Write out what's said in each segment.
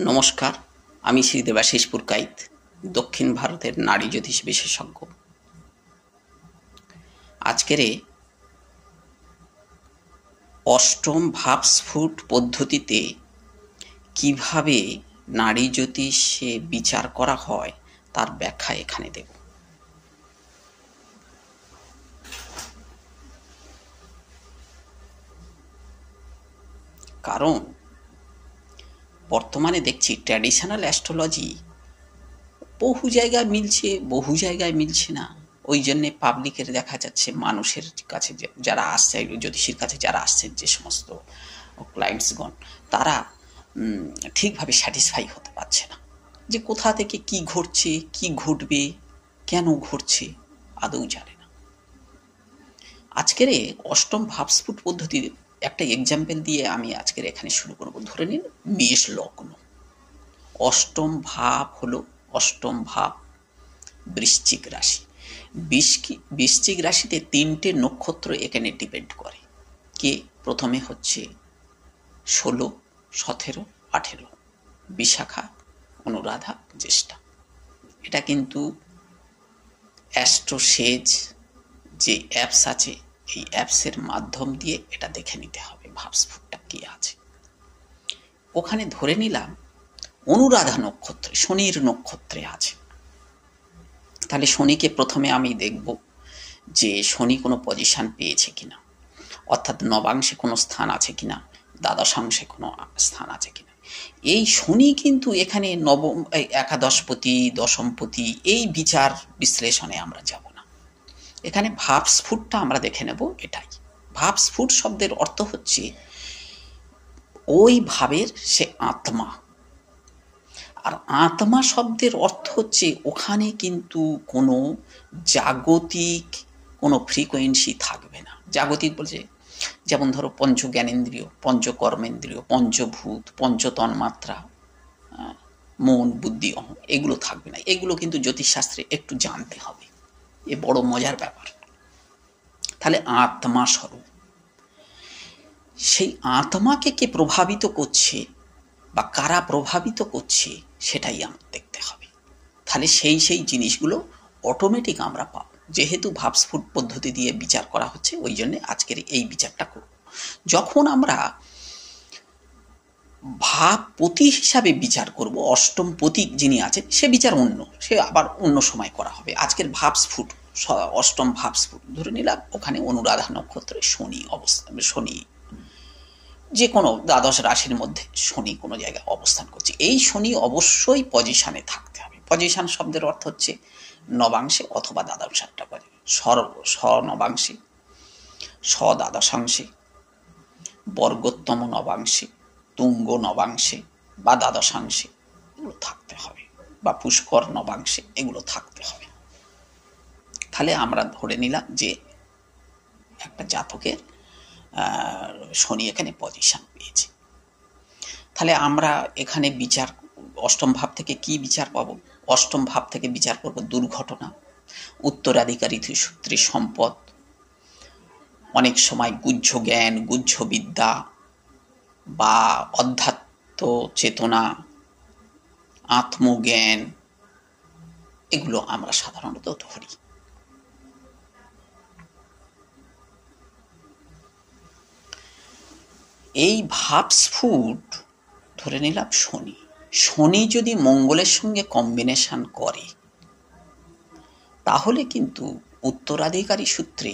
নমস্কার, আমি শ্রী দেবাশিস পুরকাইত, দক্ষিণ ভারতের নারী জ্যোতিষ বিশেষজ্ঞ। আজকের অষ্টম ভাবস্ফুট পদ্ধতিতে কিভাবে নারী জ্যোতিষে বিচার করা হয় তার ব্যাখ্যা এখানে দেব। কারণ বর্তমানে দেখছি ট্র্যাডিশনাল অ্যাস্ট্রোলজি বহু জায়গায় মিলছে, বহু জায়গায় মিলছে না। ওই জন্যে পাবলিকের দেখা যাচ্ছে, মানুষের কাছে যারা আসছে, জ্যোতিষীর কাছে যারা আসছেন, যে সমস্ত ক্লায়েন্টসগণ, তারা ঠিকভাবে স্যাটিসফাই হতে পারছে না যে কোথা থেকে কি ঘটছে, কি ঘটবে, কেন ঘটছে, আদৌ জানে না। আজকের অষ্টম ভাবস্ফুট পদ্ধতির একটা এক্সাম্পল দিয়ে আমি আজকের এখানে শুরু করব। ধরে নিন মেষ লগ্ন, অষ্টম ভাব হলো অষ্টম ভাব বৃশ্চিক রাশি। বৃশ্চিক রাশিতে তিনটে নক্ষত্র এখানে ডিপেন্ড করে। কে? প্রথমে হচ্ছে 16, 17, 18, বিশাখা, অনুরাধা, জ্যেষ্ঠা। এটা কিন্তু অ্যাস্ট্রোসেজ যে অ্যাপস আছে, এই অ্যাপসের মাধ্যম দিয়ে এটা দেখে নিতে হবে ভাবস্ফুটটা কি আছে। ওখানে ধরে নিলাম অনুরাধা নক্ষত্রে, শনির নক্ষত্রে আছে। তাহলে শনিকে প্রথমে আমি দেখব যে শনি কোনো পজিশন পেয়েছে কিনা, অর্থাৎ নবাংশে কোনো স্থান আছে কিনা, দ্বাদশাংশে কোনো স্থান আছে কিনা। এই শনি কিন্তু এখানে নবম, একাদশপতি, দশমপতি, এই বিচার বিশ্লেষণে আমরা যাব না। এখানে ভাবস্ফুটটা আমরা দেখে নেব। এটাই ভাবস্ফুট শব্দের অর্থ হচ্ছে ওই ভাবের সে আত্মা। আর আত্মা শব্দের অর্থ হচ্ছে ওখানে কিন্তু কোনো জাগতিক কোনো ফ্রিকোয়েন্সি থাকবে না। জাগতিক বলছে যেমন ধরো পঞ্চ জ্ঞানেন্দ্রিয়, পঞ্চকর্মেন্দ্রিয়, পঞ্চভূত, পঞ্চতন্মাত্রা, মন, বুদ্ধি, অহং, এগুলো থাকবে না। এগুলো কিন্তু জ্যোতিষশাস্ত্রে একটু জানতে হবে, এ বড় মজার ব্যাপার। তাহলে আত্মা স্বরূপ, সেই আত্মাকে কে প্রভাবিত করছে বা কারা প্রভাবিত করছে সেটাই আমার দেখতে হবে। তাহলে সেই জিনিসগুলো অটোমেটিক আমরা পাবো। যেহেতু ভাবস্ফুট পদ্ধতি দিয়ে বিচার করা হচ্ছে, ওই জন্য আজকের এই বিচারটা করব। যখন আমরা ভাবপতি হিসাবে বিচার করব, অষ্টম পতি যিনি আছেন সে বিচার অন্য, সে আবার অন্য সময় করা হবে। আজকের ভাবস্ফুট, অষ্টম ভাবস্ফুট ধরে নিলাম ওখানে অনুরাধা নক্ষত্রে শনি অবস্থান, শনি যে কোনো দ্বাদশ রাশির মধ্যে শনি কোনো জায়গায় অবস্থান করছে। এই শনি অবশ্যই পজিশনে থাকতে হবে। পজিশন শব্দের অর্থ হচ্ছে নবাংশে অথবা দ্বাদশাংশে, স্বনবাংশে, স্বদ্বাদশাংশে, বর্গোত্তম নবাংশে, তুঙ্গ নবাংশে বা দ্বাদশাংশে এগুলো থাকতে হবে, বা পুষ্কর নবাংশে এগুলো থাকতে হবে। তাহলে আমরা ধরে নিলাম যে একটা জাতকের শনি এখানে পজিশন পেয়েছে। তাহলে আমরা এখানে বিচার অষ্টম ভাব থেকে কি বিচার পাবো? অষ্টম ভাব থেকে বিচার করব দুর্ঘটনা, উত্তরাধিকারী সূত্রে সম্পদ, অনেক সময় গুহ্য জ্ঞান, গুহ্য বিদ্যা বা অধ্যাত্ম চেতনা, আত্মজ্ঞান, এগুলো আমরা সাধারণত ধরি। এই ভাবস্ফুট ধরে নিলাম শনি, শনি যদি মঙ্গলের সঙ্গে কম্বিনেশন করে তাহলে কিন্তু উত্তরাধিকারী সূত্রে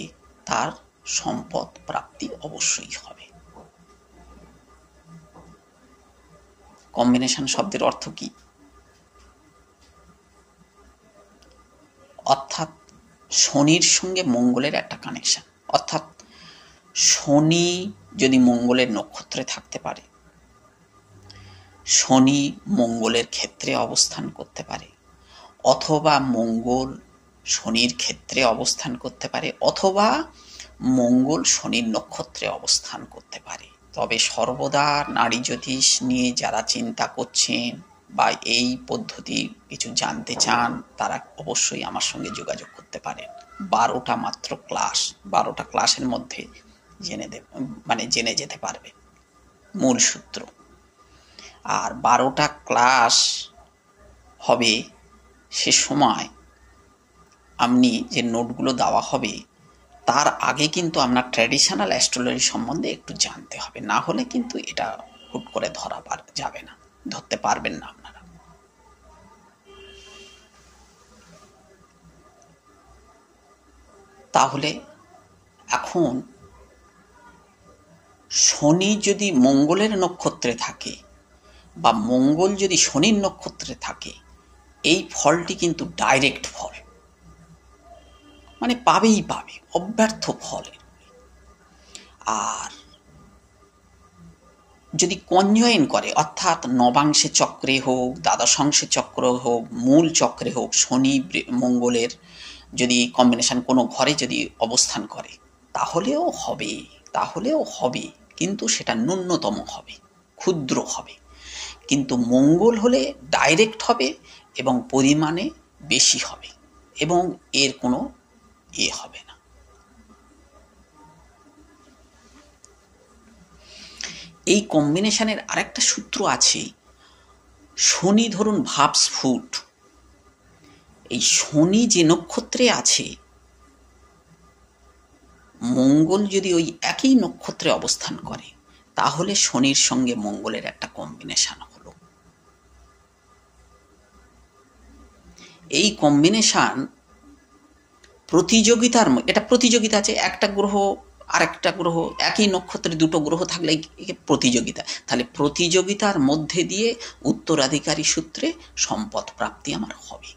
তার সম্পদ প্রাপ্তি অবশ্যই হবে। কম্বিনেশন শব্দের অর্থ কি? অর্থাৎ শনির সঙ্গে মঙ্গলের একটা কানেকশন, অর্থাৎ শনি যদি মঙ্গলের নক্ষত্রে থাকতে পারে, শনি মঙ্গলের ক্ষেত্রে অবস্থান করতে পারে, অথবা মঙ্গল শনির ক্ষেত্রে অবস্থান করতে পারে, অথবা মঙ্গল শনির নক্ষত্রে অবস্থান করতে পারে। তবে সর্বদা নারী জ্যোতিষ নিয়ে যারা চিন্তা করছেন বা এই পদ্ধতি কিছু জানতে চান, তারা অবশ্যই আমার সঙ্গে যোগাযোগ করতে পারেন। 12টা মাত্র ক্লাস, 12টা ক্লাসের মধ্যে জেনে যেতে পারবে মূল সূত্র। আর 12টা ক্লাস হবে, সে সময় আপনি যে নোটগুলো দেওয়া হবে তার আগে কিন্তু আপনার ট্র্যাডিশনাল অ্যাস্ট্রোলজি সম্বন্ধে একটু জানতে হবে, না হলে কিন্তু এটা হুট করে ধরা যাবে না, ধরতে পারবেন না আপনারা। তাহলে এখন শনি যদি মঙ্গলের নক্ষত্রে থাকে বা মঙ্গল যদি শনির নক্ষত্রে থাকে, এই ফলটি কিন্তু ডাইরেক্ট ফল, মানে পাবেই পাবে, অব্যর্থ ফল। আর যদি কনজয়েন করে, অর্থাৎ নবাংশে চক্রে হোক, দ্বাদশাংশে চক্র হোক, মূল চক্রে হোক, শনি মঙ্গলের যদি কম্বিনেশন কোনো ঘরে যদি অবস্থান করে, তাহলেও হবে, কিন্তু সেটা ন্যূনতম হবে, ক্ষুদ্র হবে। কিন্তু মঙ্গল হলে ডাইরেক্ট হবে এবং পরিমাণে বেশি হবে এবং এর কোনো হবে না। এই কম্বিনেশনের আরেকটা সূত্র আছে। শনি ধরুন ভাবস ফুট, এই শনি যে নক্ষত্রে আছে, মঙ্গল যদি ওই একই নক্ষত্রে অবস্থান করে, তাহলে শনির সঙ্গে মঙ্গলের একটা কম্বিনেশন হলো। এই কম্বিনেশন এটা প্রতিযোগিতা আছে, একটা গ্রহ আরেকটা গ্রহ, একই নক্ষত্রে দুটো গ্রহ থাকলে প্রতিযোগিতা, তাহলে প্রতিযোগিতার মধ্যে দিয়ে উত্তরাধিকারী সূত্রে সম্পদ প্রাপ্তি আমার হবে।